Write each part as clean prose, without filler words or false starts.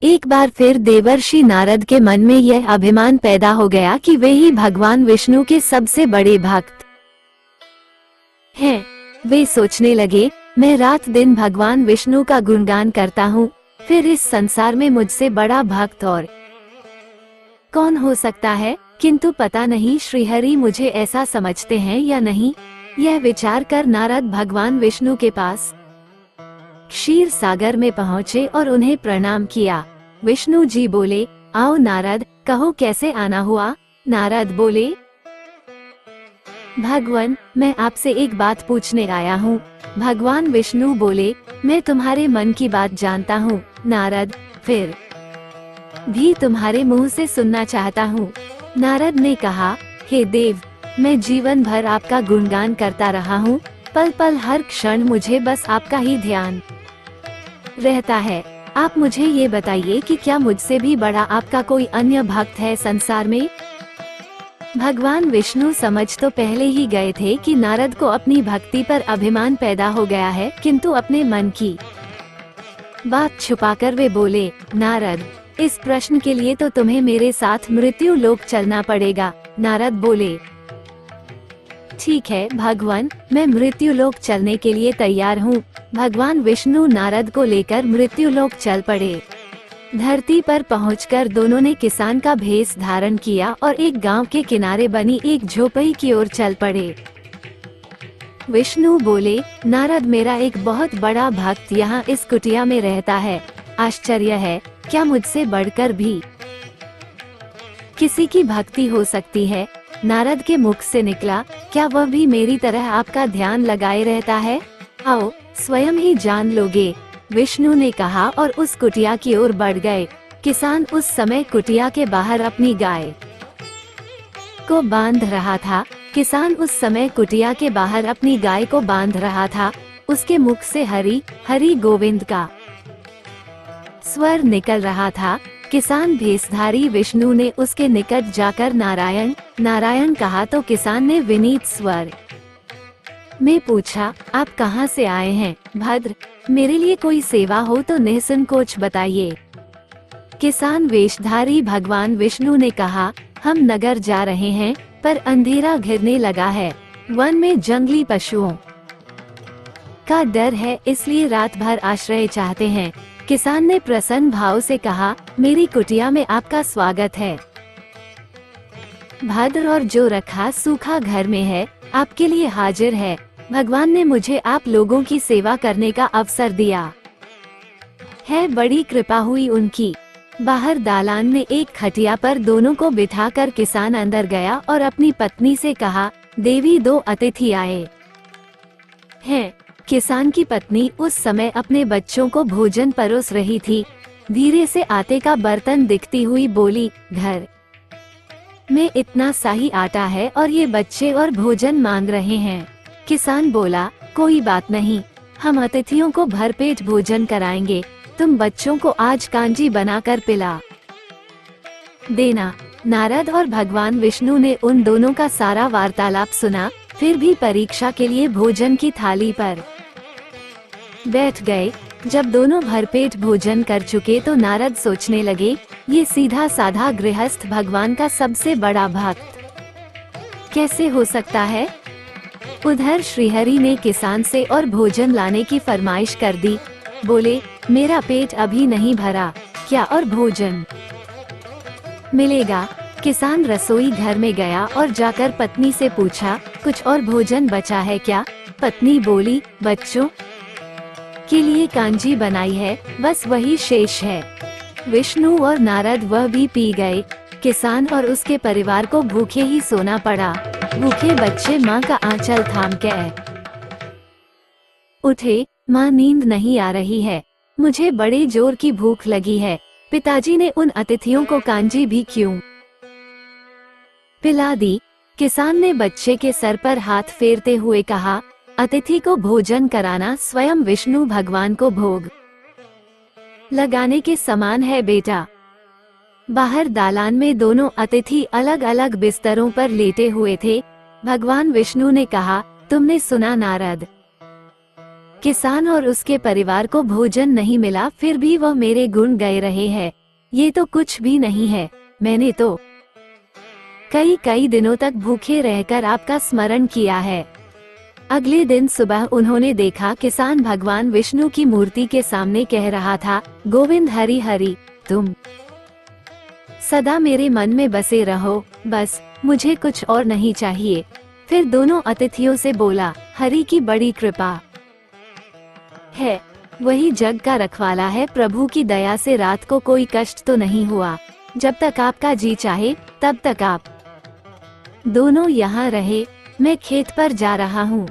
एक बार फिर देवर्षि नारद के मन में यह अभिमान पैदा हो गया कि वे ही भगवान विष्णु के सबसे बड़े भक्त हैं। वे सोचने लगे, मैं रात दिन भगवान विष्णु का गुणगान करता हूँ, फिर इस संसार में मुझसे बड़ा भक्त और कौन हो सकता है। किंतु पता नहीं श्रीहरि मुझे ऐसा समझते हैं या नहीं। यह विचार कर नारद भगवान विष्णु के पास क्षीर सागर में पहुँचे और उन्हें प्रणाम किया। विष्णु जी बोले, आओ नारद, कहो कैसे आना हुआ। नारद बोले, भगवान, मैं आपसे एक बात पूछने आया हूँ। भगवान विष्णु बोले, मैं तुम्हारे मन की बात जानता हूँ नारद, फिर भी तुम्हारे मुंह से सुनना चाहता हूँ। नारद ने कहा, हे देव, मैं जीवन भर आपका गुणगान करता रहा हूँ। पल पल हर क्षण मुझे बस आपका ही ध्यान रहता है। आप मुझे ये बताइए कि क्या मुझसे भी बड़ा आपका कोई अन्य भक्त है संसार में। भगवान विष्णु समझ तो पहले ही गए थे कि नारद को अपनी भक्ति पर अभिमान पैदा हो गया है, किंतु अपने मन की बात छुपाकर वे बोले, नारद, इस प्रश्न के लिए तो तुम्हें मेरे साथ मृत्यु लोक चलना पड़ेगा। नारद बोले, ठीक है भगवान, मैं मृत्यु लोक चलने के लिए तैयार हूँ। भगवान विष्णु नारद को लेकर मृत्यु लोक चल पड़े। धरती पर पहुंचकर दोनों ने किसान का भेष धारण किया और एक गांव के किनारे बनी एक झोपड़ी की ओर चल पड़े। विष्णु बोले, नारद, मेरा एक बहुत बड़ा भक्त यहाँ इस कुटिया में रहता है। आश्चर्य है, क्या मुझसे बढ़कर भी किसी की भक्ति हो सकती है। नारद के मुख से निकला, क्या वह भी मेरी तरह आपका ध्यान लगाए रहता है। आओ, स्वयं ही जान लोगे। विष्णु ने कहा और उस कुटिया की ओर बढ़ गए। किसान उस समय कुटिया के बाहर अपनी गाय को बांध रहा था। किसान उस समय कुटिया के बाहर अपनी गाय को बांध रहा था। उसके मुख से हरि हरि गोविंद का स्वर निकल रहा था। किसान भेषधारी विष्णु ने उसके निकट जाकर नारायण नारायण कहा तो किसान ने विनीत स्वर में पूछा, आप कहाँ से आए हैं भद्र, मेरे लिए कोई सेवा हो तो निसंकोच बताइए। किसान वेशधारी भगवान विष्णु ने कहा, हम नगर जा रहे हैं, पर अंधेरा घिरने लगा है। वन में जंगली पशुओं का डर है, इसलिए रात भर आश्रय चाहते हैं। किसान ने प्रसन्न भाव से कहा, मेरी कुटिया में आपका स्वागत है। भद्र और जो रखा सूखा घर में है, आपके लिए हाजिर है। भगवान ने मुझे आप लोगों की सेवा करने का अवसर दिया है, बड़ी कृपा हुई उनकी। बाहर दालान में एक खटिया पर दोनों को बिठाकर किसान अंदर गया और अपनी पत्नी से कहा, देवी, दो अतिथि आए हैं। किसान की पत्नी उस समय अपने बच्चों को भोजन परोस रही थी। धीरे से आटे का बर्तन दिखती हुई बोली, घर में इतना सा ही आटा है और ये बच्चे और भोजन मांग रहे हैं। किसान बोला, कोई बात नहीं, हम अतिथियों को भरपेट भोजन कराएंगे। तुम बच्चों को आज कांजी बनाकर पिला देना। नारद और भगवान विष्णु ने उन दोनों का सारा वार्तालाप सुना, फिर भी परीक्षा के लिए भोजन की थाली पर बैठ गए। जब दोनों भरपेट भोजन कर चुके तो नारद सोचने लगे, ये सीधा साधा गृहस्थ भगवान का सबसे बड़ा भक्त कैसे हो सकता है। उधर श्रीहरि ने किसान से और भोजन लाने की फरमाइश कर दी। बोले, मेरा पेट अभी नहीं भरा, क्या और भोजन मिलेगा। किसान रसोई घर में गया और जाकर पत्नी से पूछा, कुछ और भोजन बचा है क्या। पत्नी बोली, बच्चों के लिए कांजी बनाई है, बस वही शेष है। विष्णु और नारद वह भी पी गए। किसान और उसके परिवार को भूखे ही सोना पड़ा। भूखे बच्चे माँ का आंचल थाम के उठे, माँ, नींद नहीं आ रही है, मुझे बड़े जोर की भूख लगी है। पिताजी ने उन अतिथियों को कांजी भी क्यों पिला दी। किसान ने बच्चे के सर पर हाथ फेरते हुए कहा, अतिथि को भोजन कराना स्वयं विष्णु भगवान को भोग लगाने के समान है बेटा। बाहर दालान में दोनों अतिथि अलग अलग बिस्तरों पर लेटे हुए थे। भगवान विष्णु ने कहा, तुमने सुना नारद, किसान और उसके परिवार को भोजन नहीं मिला, फिर भी वह मेरे गुण गाए रहे हैं। ये तो कुछ भी नहीं है। मैंने तो कई कई दिनों तक भूखे रहकर आपका स्मरण किया है। अगले दिन सुबह उन्होंने देखा किसान भगवान विष्णु की मूर्ति के सामने कह रहा था, गोविंद हरि हरि, तुम सदा मेरे मन में बसे रहो, बस मुझे कुछ और नहीं चाहिए। फिर दोनों अतिथियों से बोला, हरि की बड़ी कृपा है, वही जग का रखवाला है। प्रभु की दया से रात को कोई कष्ट तो नहीं हुआ। जब तक आपका जी चाहे तब तक आप दोनों यहाँ रहे, मैं खेत पर जा रहा हूँ।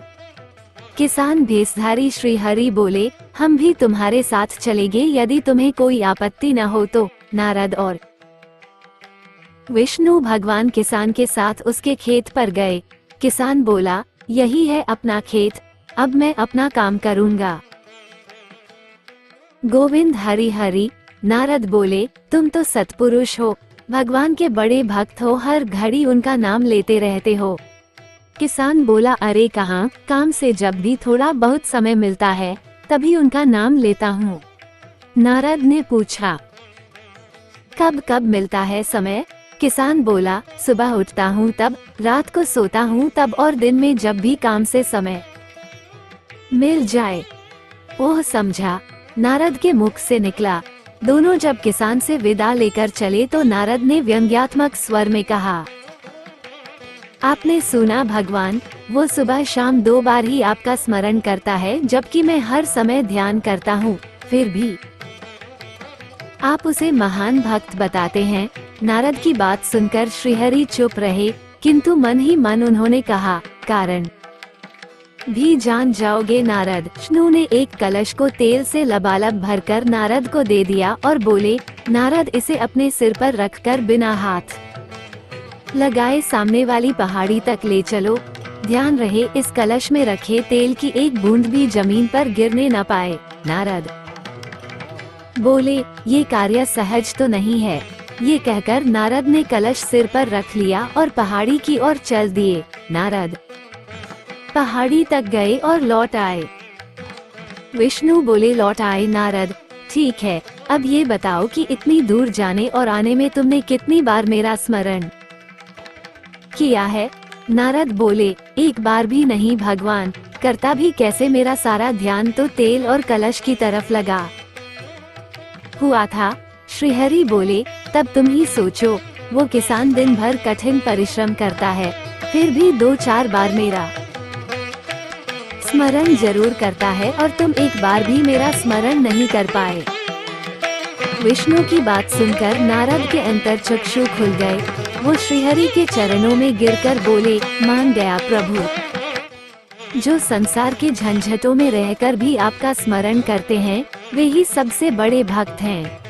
किसान भेषधारी श्री हरि बोले, हम भी तुम्हारे साथ चलेंगे यदि तुम्हें कोई आपत्ति न हो तो। नारद और विष्णु भगवान किसान के साथ उसके खेत पर गए। किसान बोला, यही है अपना खेत, अब मैं अपना काम करूँगा। गोविंद हरि हरि। नारद बोले, तुम तो सत्पुरुष हो, भगवान के बड़े भक्त हो, हर घड़ी उनका नाम लेते रहते हो। किसान बोला, अरे कहाँ, काम से जब भी थोड़ा बहुत समय मिलता है तभी उनका नाम लेता हूँ। नारद ने पूछा, कब कब मिलता है समय? किसान बोला, सुबह उठता हूँ तब, रात को सोता हूँ तब, और दिन में जब भी काम से समय मिल जाए। ओह, समझा, नारद के मुख से निकला। दोनों जब किसान से विदा लेकर चले तो नारद ने व्यंग्यात्मक स्वर में कहा, आपने सुना भगवान, वो सुबह शाम 2 बार ही आपका स्मरण करता है, जबकि मैं हर समय ध्यान करता हूँ, फिर भी आप उसे महान भक्त बताते हैं। नारद की बात सुनकर श्रीहरि चुप रहे, किंतु मन ही मन उन्होंने कहा, कारण भी जान जाओगे नारद। विष्णु ने एक कलश को तेल से लबालब भरकर नारद को दे दिया और बोले, नारद इसे अपने सिर पर रखकर बिना हाथ लगाए सामने वाली पहाड़ी तक ले चलो। ध्यान रहे इस कलश में रखे तेल की एक बूंद भी जमीन पर गिरने न पाए। नारद बोले, ये कार्य सहज तो नहीं है। ये कहकर नारद ने कलश सिर पर रख लिया और पहाड़ी की ओर चल दिए। नारद पहाड़ी तक गए और लौट आए। विष्णु बोले, लौट आए नारद, ठीक है, अब ये बताओ कि इतनी दूर जाने और आने में तुमने कितनी बार मेरा स्मरण किया है? नारद बोले, एक बार भी नहीं भगवान, करता भी कैसे, मेरा सारा ध्यान तो तेल और कलश की तरफ लगा हुआ था। श्रीहरि बोले, तब तुम ही सोचो, वो किसान दिन भर कठिन परिश्रम करता है, फिर भी 2-4 बार मेरा स्मरण जरूर करता है, और तुम एक बार भी मेरा स्मरण नहीं कर पाए। विष्णु की बात सुनकर नारद के अंतर्चक्षु खुल गए। वो श्रीहरि के चरणों में गिरकर बोले, मान गया प्रभु। जो संसार के झंझटों में रहकर भी आपका स्मरण करते हैं, वे ही सबसे बड़े भक्त हैं।